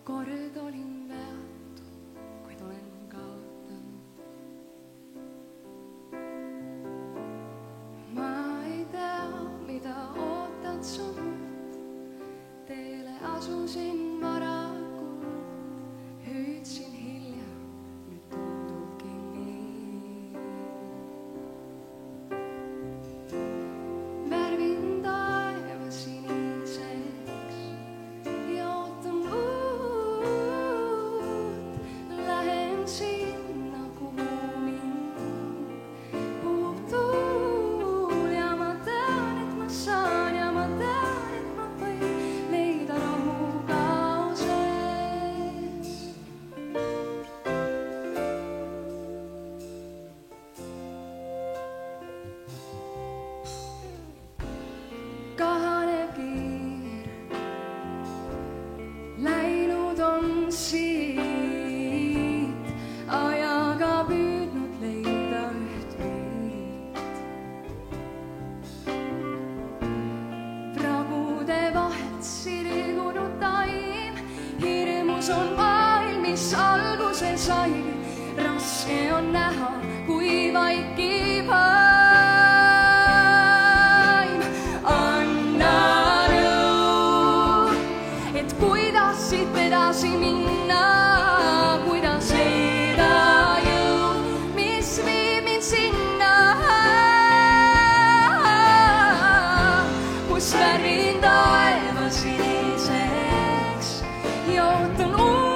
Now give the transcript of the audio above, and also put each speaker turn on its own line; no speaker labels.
Kord olin veatu, kuid olen kaotanud. Ma ei tea, mida ootad sa mult. Teele asusin varakult, hüüdsin hilja, nüüd tundubki nii. Värvin taeva siniseks ja ootan uut. Lähen sinna, kuhu mind puhub tuul ja ma tean, et ma saan ja ma tean, et ma võin leida rahu kaoses. Kahanev kiir läinud on siit, ajaga püüdnud leida üht viit. Pragude vahelt sirgunud taim, hirmus on maailm, mis alguse sai. Raske on näha, kui vaikib haim. Anna nõu, et kuidas siit edasi minna, kuidas leida jõud, mis viib mind sinna, kus värvin taeva siniseks ja ootan uut.